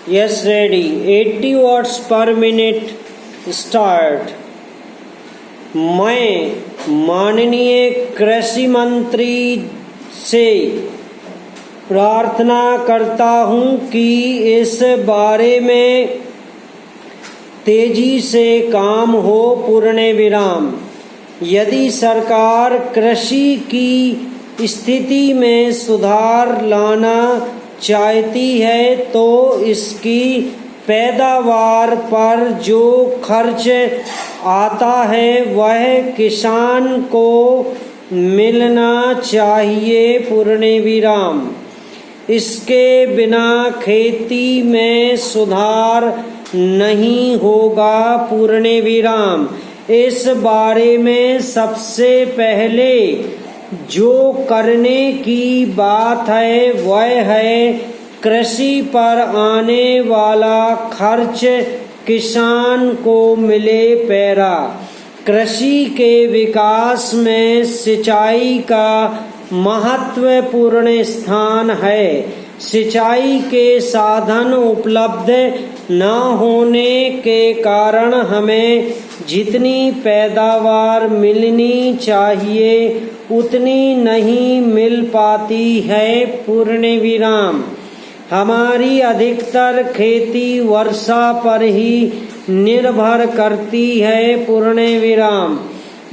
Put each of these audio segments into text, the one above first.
Yes, ready. 80 watts per minute. Start. मैं माननीय कृषि मंत्री से प्रार्थना करता हूं कि इस बारे में तेजी से काम हो। पूर्ण विराम। यदि सरकार कृषि की स्थिति में सुधार लाना चाहती है तो इसकी पैदावार पर जो खर्च आता है वह किसान को मिलना चाहिए। पूर्ण विराम। इसके बिना खेती में सुधार नहीं होगा। पूर्ण विराम। इस बारे में सबसे पहले जो करने की बात है वह है कृषि पर आने वाला खर्च किसान को मिले। पैरा। कृषि के विकास में सिंचाई का महत्वपूर्ण स्थान है। सिंचाई के साधन उपलब्ध न होने के कारण हमें जितनी पैदावार मिलनी चाहिए उतनी नहीं मिल पाती है। पूर्ण विराम। हमारी अधिकतर खेती वर्षा पर ही निर्भर करती है। पूर्ण विराम।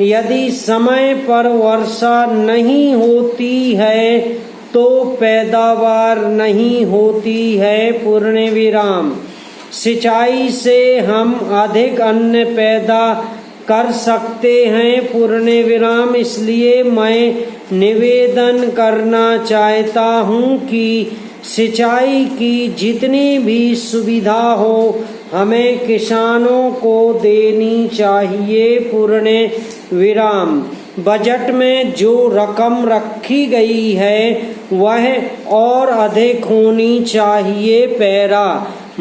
यदि समय पर वर्षा नहीं होती है तो पैदावार नहीं होती है। पूर्ण विराम। सिंचाई से हम अधिक अन्न पैदा कर सकते हैं। पूर्ण विराम। इसलिए मैं निवेदन करना चाहता हूं कि सिंचाई की जितनी भी सुविधा हो हमें किसानों को देनी चाहिए। पूर्ण विराम। बजट में जो रकम रखी गई है वह और अधिक होनी चाहिए। पैरा।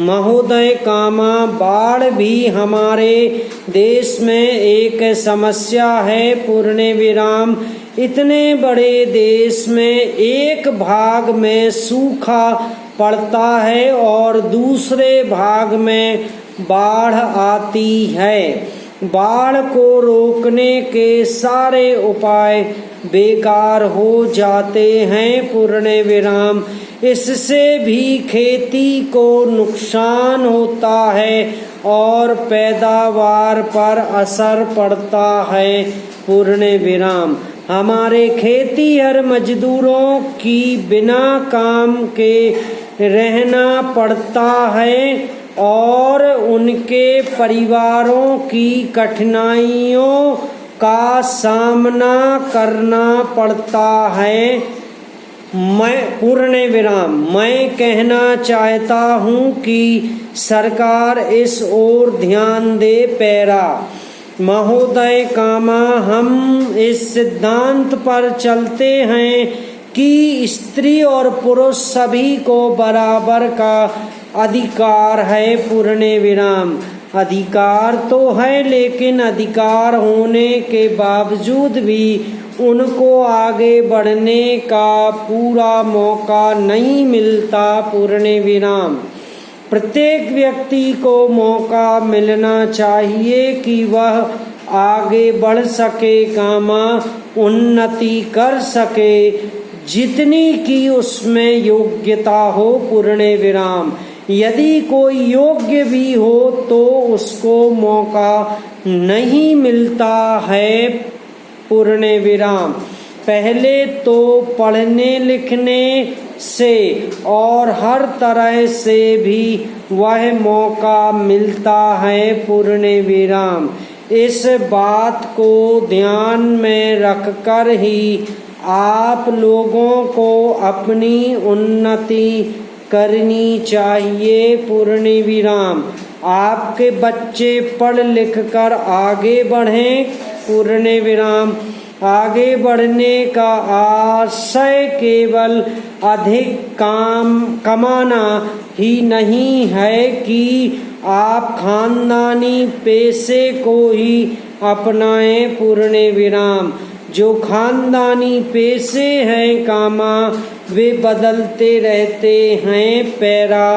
महोदय बाढ़ भी हमारे देश में एक समस्या है। पूर्ण विराम। इतने बड़े देश में एक भाग में सूखा पड़ता है और दूसरे भाग में बाढ़ आती है। बाढ़ को रोकने के सारे उपाय बेकार हो जाते हैं। पूर्ण विराम। इससे भी खेती को नुकसान होता है और पैदावार पर असर पड़ता है। पूर्ण विराम। हमारे खेतीहर मजदूरों की बिना काम के रहना पड़ता है और उनके परिवारों की कठिनाइयों का सामना करना पड़ता है। पूर्ण विराम। मैं कहना चाहता हूं कि सरकार इस ओर ध्यान दे। पैरा। महोदय हम इस सिद्धांत पर चलते हैं कि स्त्री और पुरुष सभी को बराबर का अधिकार है। पूर्ण विराम। अधिकार तो है लेकिन अधिकार होने के बावजूद भी उनको आगे बढ़ने का पूरा मौका नहीं मिलता। पूर्ण विराम। प्रत्येक व्यक्ति को मौका मिलना चाहिए कि वह आगे बढ़ सके, उन्नति कर सके जितनी की उसमें योग्यता हो। पूर्ण विराम। यदि कोई योग्य भी हो तो उसको मौका नहीं मिलता है। पूर्ण विराम। पहले तो पढ़ने लिखने से और हर तरह से भी वह मौका मिलता है। पूर्ण विराम। इस बात को ध्यान में रखकर ही आप लोगों को अपनी उन्नति करनी चाहिए। पूर्ण विराम। आपके बच्चे पढ़ लिख कर आगे बढ़ें। पूर्ण विराम। आगे बढ़ने का आशय केवल अधिक कमाना ही नहीं है कि आप खानदानी पेशे को ही अपनाएं। पूर्ण विराम। जो खानदानी पेशे हैं वे बदलते रहते हैं। पैरा।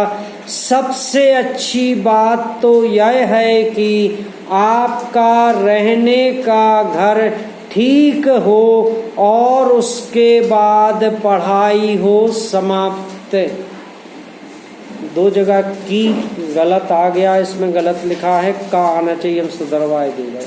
सबसे अच्छी बात तो यह है कि आपका रहने का घर ठीक हो और उसके बाद पढ़ाई हो समाप्त। दो जगह की गलत आ गया, इसमें गलत लिखा है, का आना चाहिए, हम सुधरवाए देगा।